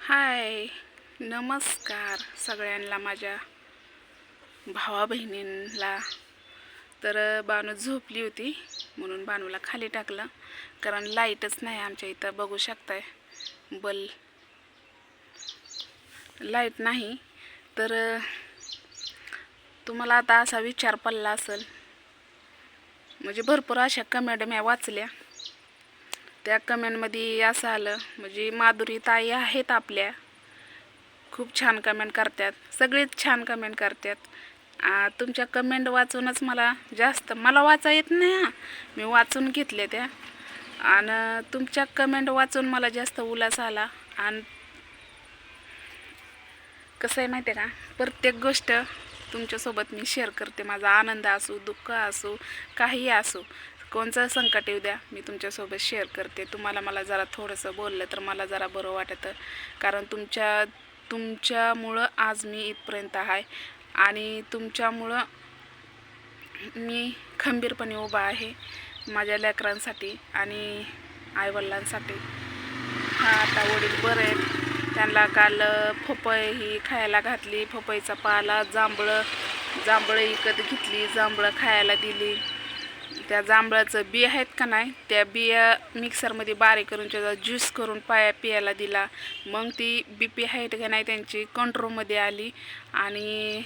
हाय, नमस्कार सगळ्यांना, माझ्या भावा बहिणींना. तर बानू झोपली होती म्हणून बानूला खाली टाकलं, कारण लाईटच नाही आमच्या इथं. बघू शकताय लाईट नाही. तर तुम्हाला आता असा विचार पडला असेल, म्हणजे भरपूर अशा कमेंट मी वाचल्या. त्या कमेंटमध्ये असं आलं, म्हणजे माधुरी ताई आहेत आपल्या, खूप छान कमेंट करतात, सगळेच छान कमेंट करतात. तुमच्या कमेंट वाचूनच मला वाचा येत नाही, मी वाचून घेतले त्या, आणि तुमच्या कमेंट वाचून मला जास्त उल्हास आला. आणि कसं आहे माहिती आहे का, प्रत्येक गोष्ट तुमच्यासोबत मी शेअर करते. माझा आनंद असो, दुःख असो, काही असो, कोणचं संकट येऊ द्या, मी तुमच्यासोबत शेअर करते. मला जरा थोडंसं बोललं तर मला जरा बरं वाटतं, कारण तुमच्यामुळं आज मी इथपर्यंत आहे, आणि तुमच्यामुळं मी खंबीरपणे उभा आहे माझ्या लेकरांसाठी आणि आईवडिलांसाठी. आता वडील बरं आहेत, त्यांना काल पपई ही खायला घातली, पपईचा पाला, जांभळं विकत घेतली, जांभळं खायला दिली. त्या जांभळाचं बी आहेत का नाही, त्या बिया मिक्सरमध्ये बारीक करून त्याचा ज्यूस करून पियाला दिला. मग ती BP आहेत का नाही त्यांची कंट्रोलमध्ये आली, आणि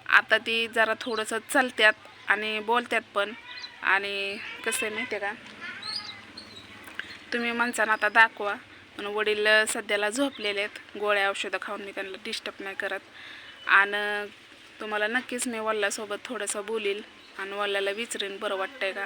आता ती जरा थोडंसं चालतात आणि बोलतात पण. आणि कसं आहे माहिती आहे का, तुम्ही माणसांना आता दाखवा, पण वडील सध्याला झोपलेले आहेत, गोळ्या औषधं खाऊन मी त्यांना डिस्टर्ब नाही करत. आणि तुम्हाला नक्कीच मी वल्लासोबत थोडंसं बोलील आणि वल्लाला विचारेन बरं वाटतंय का.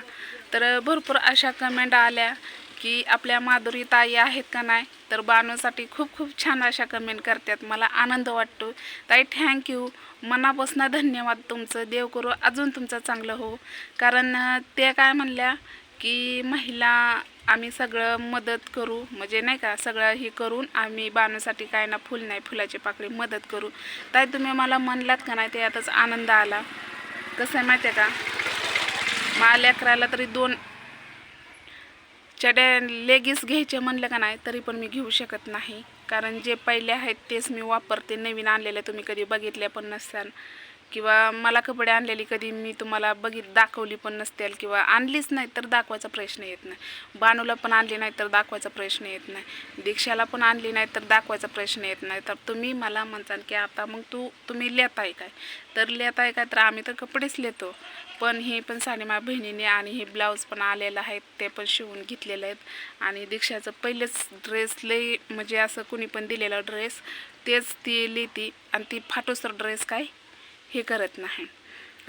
तर भरपूर अशा कमेंट आल्या की आपल्या माधुरी ताई आहेत का नाही, तर बानूसाठी खूप खूप छान अशा कमेंट करतात. मला आनंद वाटतो ताई, थँक्यू, मनापासून धन्यवाद तुमचं. देव करू अजून तुमचं चांगलं हो. कारण ते काय म्हणल्या की महिला आम्ही सगळं मदत करू, म्हणजे नाही का, सगळं हे करून आम्ही बानूसाठी काय ना, फुल नाही, फुलाची पाकळी मदत करू. ताई तुम्ही मला म्हणलात का नाही, ते आताच आनंद आला. कसं आहे माहिती आहे का, मला लेकराला तरी 2 चड्या लेगीस घ्यायचे म्हणलं का नाही, तरी पण मी घेऊ शकत नाही, कारण जे पहिले आहेत तेच मी वापरते. नवीन आणलेले तुम्ही कधी बघितले पण नसताल, किंवा मला कपडे आणलेली कधी मी तुम्हाला दाखवली पण नसतील, किंवा आणलीच नाही तर दाखवायचा प्रश्न येत नाही. बानूला पण आणली नाही तर दाखवायचा प्रश्न येत नाही, दीक्षाला पण आणली नाही तर दाखवायचा प्रश्न येत नाही. तर तुम्ही मला म्हणताल की आता मग तुम्ही लेताय काय, तर लेताय काय, तर आम्ही तर कपडेच लेतो. पण हे पण सानिमा बहिणीने आणि हे ब्लाऊज पण आलेलं आहेत, ते पण शिवून घेतलेलं आहेत. आणि दीक्षाचं पहिलेच ड्रेस लई, म्हणजे असं कुणी पण दिलेला ड्रेस तेच ती लिहिती, आणि ती फाटोसर ड्रेस काय हे करत नाही.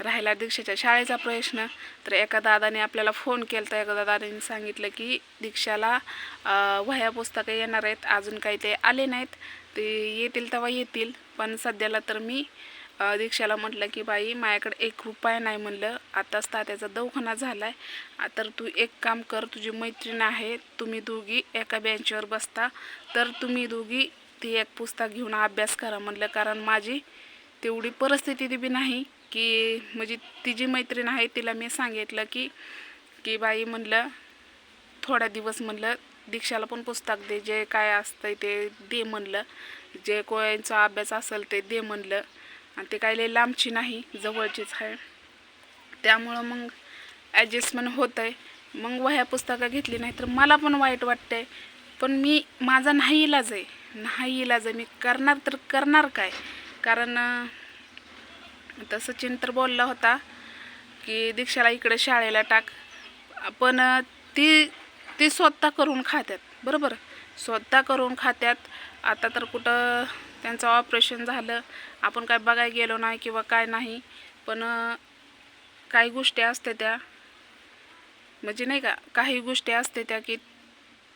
राहिला दीक्षाच्या शाळेचा प्रश्न, तर एका दादाने आपल्याला फोन केला, तर एका दादाने सांगितलं की दीक्षाला वह्या पुस्तकं येणार आहेत, अजून काही ते आले नाहीत, ते येतील तेव्हा येतील. पण सध्याला तर मी दीक्षाला म्हटलं की बाई माझ्याकडे 1 रुपया नाही, म्हणलं आताच तात्याचा दवाखाना झाला आहे, तर तू एक काम कर, तुझी मैत्रीण आहे, तुम्ही दोघी एका बेंचवर बसता, तर तुम्ही दोघी ती एक पुस्तक घेऊन अभ्यास करा म्हणलं. कारण माझी तेवढी परिस्थिती बी नाही की, म्हणजे तिची मैत्रीण आहे, तिला मी सांगितलं की बाई म्हणलं थोड्या दिवस म्हणलं दीक्षाला पण पुस्तक दे, जे काय असतं ते दे म्हणलं, जे कोयांचा अभ्यास असेल ते दे म्हणलं. आणि ते काय लई लांबची नाही, जवळचीच आहे, त्यामुळं मग ॲडजस्टमेंट होतं आहे. मग वह्या पुस्तकं घेतली नाही तर मला पण वाईट वाटतंय, पण माझा नाही इलाज आहे, मी करणार तर करणार काय. कारण आता सचिन तर बोलला होता की दीक्षाला इकडे शाळेला टाक, पण ती स्वतः करून खात्यात, बरोबर, स्वतः करून खात्यात. आता तर कुठं त्यांचं ऑपरेशन झालं, आपण काय बघायला गेलो नाही किंवा काय नाही, पण काही गोष्टी असते त्या, म्हणजे नाही का, काही गोष्टी असते त्या की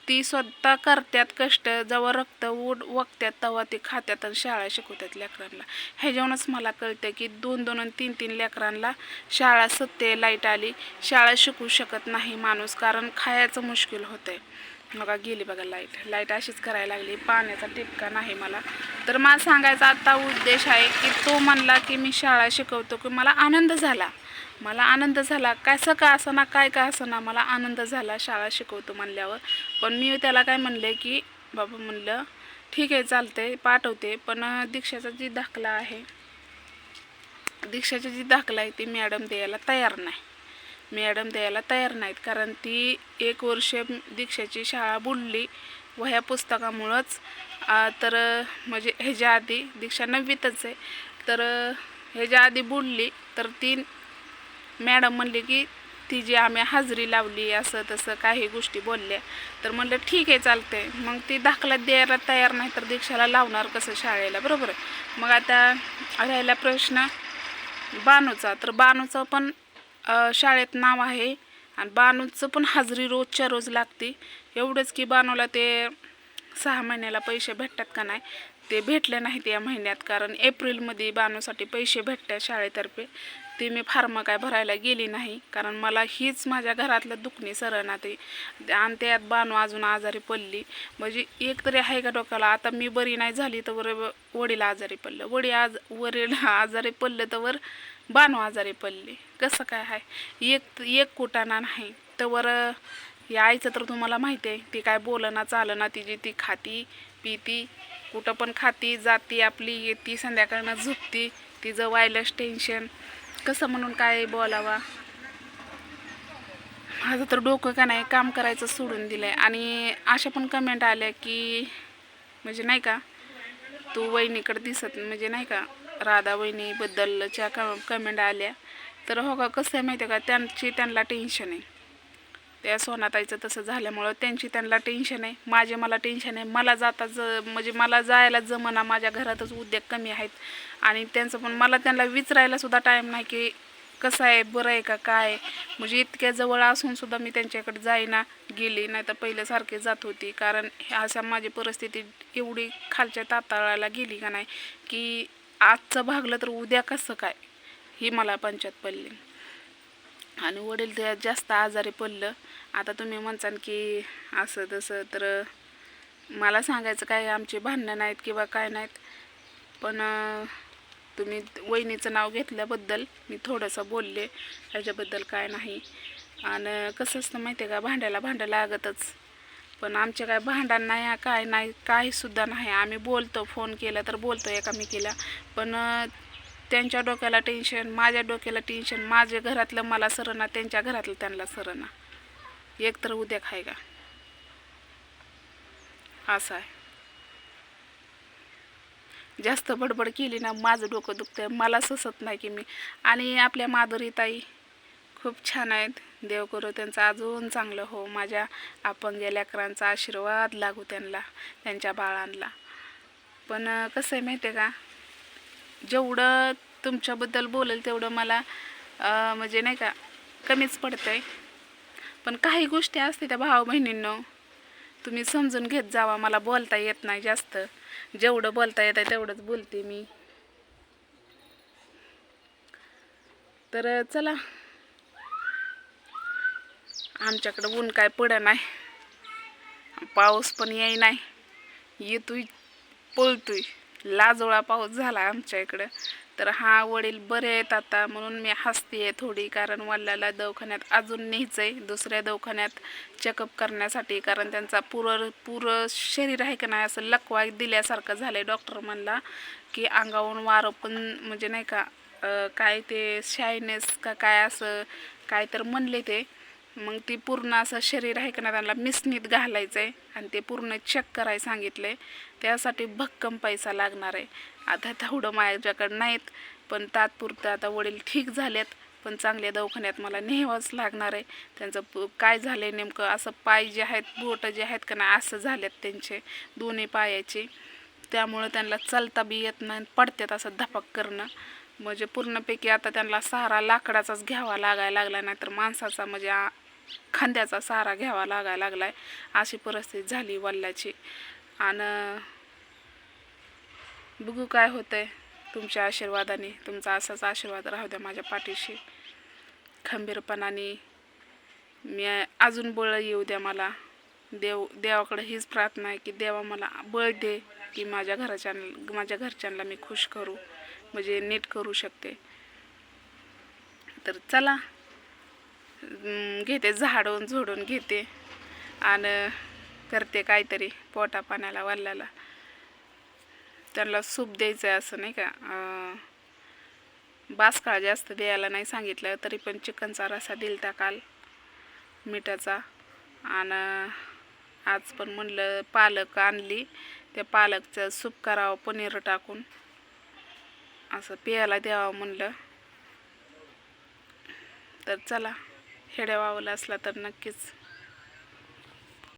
ती स्वतः करतात कष्ट, जेव्हा रक्त वगतात तेव्हा ते खात्यात आणि शाळा शिकवतात लेकरांना. ह्याच्यावरूनच मला कळतं की 2-2 आणि 3-3 लेकरांना शाळा सत्य लाईट आली, शाळा शिकवू शकत नाही माणूस, कारण खायचं मुश्किल होतंय. बघा गेली बघा लाईट अशीच करायला लागली, पाण्याचा टिपका नाही मला. तर मला सांगायचा आता उद्देश आहे की तो म्हणला की मी शाळा शिकवतो, की मला आनंद झाला, कसं का असं ना, काय का असं ना, मला आनंद झाला शाळा शिकवतो म्हणल्यावर. पण मी त्याला काय म्हणले की बाबा म्हणलं ठीक आहे चालतंय पाठवते, पण दीक्षाचा जी दाखला आहे, दीक्षाची जी दाखला आहे ती मॅडम द्यायला तयार नाही. मॅडम द्यायला तयार नाहीत, कारण ती 1 वर्ष दीक्षाची शाळा बुडली वह्या पुस्तकामुळंच. तर म्हणजे ह्याच्या आधी दीक्षा 9वीतच आहे, तर ह्याच्या आधी बुडली. तर ती मॅडम म्हणली की ती जी आम्ही हाजरी लावली असं तसं काही गोष्टी बोलल्या. तर म्हणलं ठीक आहे चालतंय. मग ती दाखला द्यायला तयार नाही तर दीक्षाला लावणार कसं शाळेला, बरोबर आहे. मग आता राहिला प्रश्न बानूचा. तर बानूचं पण शाळेत नाव आहे आणि बानूचं पण हाजरी रोजच्या रोज लागते. एवढंच की बानूला ते 6 महिन्याला पैसे भेटतात का नाही, ते भेटले नाहीत या महिन्यात, कारण एप्रिलमध्ये बानूसाठी पैसे भेटतात शाळेतर्फे. ते मी फार्म काय भरायला गेली नाही, कारण मला हीच माझ्या घरातलं दुखणी सरना ते, आणि त्यात बानू अजून आजारी पडली. म्हणजे एक तरी आहे का डोक्याला. आता मी बरी नाही झाली तर वडील आजारी पडलं, वडील आजारी पडलं तर बानू आजारी पडली. कसं काय आहे, एक कुटाणा नाही तर या आईचं तर तुम्हाला माहिती आहे, ती काय बोलना चालना, तिची ती खाती पिती, कुठं पण खाती जाती आपली, येती संध्याकाळनं झोपती, तिचं व्हायलाच टेन्शन. कसं म्हणून काय बोलावा. माझं तर डोकं का नाही काम करायचं सोडून दिलं आहे. आणि अशा पण कमेंट आल्या की म्हणजे नाही का, तू वहिनीकडे दिसत, म्हणजे नाही का राधा वहिनीबद्दलच्या कमेंट आल्या. तर हो का, कसं आहे माहिती आहे का, त्यांना टेन्शन आहे. त्या सोनाताईचं तसं झाल्यामुळं त्यांना टेन्शन आहे, मला टेन्शन आहे. मला म्हणजे मला जायला जमना, माझ्या घरातच उद्योग कमी आहेत. आणि त्यांचं पण मला त्यांना विचारायला सुद्धा टाईम नाही की कसं आहे, बरं आहे का काय. म्हणजे इतक्या जवळ असून सुद्धा मी त्यांच्याकडे जाईना गेली, नाही तर पहिल्यासारखे जात होती. कारण अशा माझी परिस्थिती एवढी खालच्या ताताळाला गेली का नाही की आजचं भागलं तर उद्या कसं काय, ही मला पंचायत पडली. आणि वडील ते जास्त आजारी पडलं. आता तुम्ही म्हणसान की असं तसं, तर मला सांगायचं काय, आमची भांडणं नाहीत किंवा काय नाहीत, पण तुम्ही वहिनीचं नाव घेतल्याबद्दल मी थोडंसं बोलले, ह्याच्याबद्दल काय नाही. आणि कसं असतं माहिती आहे का, भांडं लागतच. पण आमचे काय भांडण नाही, काय नाही, काहीसुद्धा नाही. आम्ही बोलतो, फोन केला तर बोलतो एकामेकीला. पण त्यांच्या डोक्याला टेन्शन, माझ्या डोक्याला टेन्शन, माझ्या घरातलं मला सरना, त्यांच्या घरातलं त्यांना सरना. एक तर उद्या खाय का, असं आहे. जास्त बडबड केली ना माझं डोकं दुखतं, मला ससत नाही की मी. आणि आपल्या माधुरीताई खूप छान आहेत, देव करो त्यांचं अजून चांगलं हो. माझ्या अपंग लेकरांचा आशीर्वाद लागू त्यांना, त्यांच्या बाळांना. पण कसं आहे माहिती आहे का, जेवढं तुमच्याबद्दल बोलेल तेवढं मला म्हणजे नाही का कमीच पडतं आहे. पण काही गोष्टी असते त्या भाऊ बहिणींनो, तुम्ही समजून घेत जावा. मला बोलता येत नाही जास्त, जेवढं बोलता येत आहे तेवढंच बोलते मी. तर चला, आमच्याकडं ऊन काय पड नाही, पाऊस पण येई नाही, येतोय पळतोय, लाजोळा पाऊस झाला आमच्या इकडं. तर हा वडील बरे आहेत आता, म्हणून मी हसते थोडी, कारण वडिलाला दवाखान्यात अजून न्यायचं आहे, दुसऱ्या दवाखान्यात चेकअप करण्यासाठी. कारण त्यांचा पुरं शरीर आहे का नाही असं लकवा दिल्यासारखं झालं आहे. डॉक्टर म्हणला की अंगावरून वारं पण, म्हणजे नाही का काय ते शायनेस का काय असं काय तर म्हणले ते. मग ती पूर्ण असं शरीर आहे का नाही त्यांना मिसनीत घालायचं आहे आणि ते पूर्ण चेक करायला सांगितलं आहे. त्यासाठी भक्कम पैसा लागणार आहे. आता तेवढं माझ्याकडं नाहीत, पण तात्पुरतं आता वडील ठीक झालेत, पण चांगल्या दवाखान्यात मला न्यावंच लागणार आहे. त्यांचं काय झालं आहे नेमकं, असं पाय जे आहेत, बोटं जे आहेत का नाही असं झालेत त्यांचे दोन्ही पायाचे. त्यामुळं त्यांना चालता बी येत नाही, पडतात असं धपक करणं. म्हणजे पूर्णपैकी आता त्यांना सहारा लाकडाचाच घ्यावा लागायला लागला, नाही तर माणसाचा म्हणजे खांद्याचा सहारा घ्यावा लागायला लागलाय. अशी परिस्थिती झाली वडिलाची. आणि बघू काय होतंय, तुमच्या आशीर्वादाने. तुमचा असाच आशीर्वाद राहू द्या माझ्या पाठीशी खंबीरपणाने. मी अजून बळ येऊ द्या मला. देवाकडे हीच प्रार्थना आहे की देवा मला बळ दे की माझ्या घरच्यांना मी खुश करू, म्हणजे नीट करू शकते. तर चला, घेते झाडून झोडून घेते आणि करते काहीतरी पोटा पाण्याला वल्ल्याला. त्यांना सूप द्यायचं आहे असं नाही का, बासकाळ जास्त द्यायला नाही सांगितलं, तरी पण चिकनचा रसा दिलता काल मिठाचा. आणि आज पण म्हणलं पालक आणली, त्या पालकचं सूप करावं पनीर टाकून, असं प्यायला द्यावं म्हणलं. तर चला, खेडेगावाला असला तर नक्कीच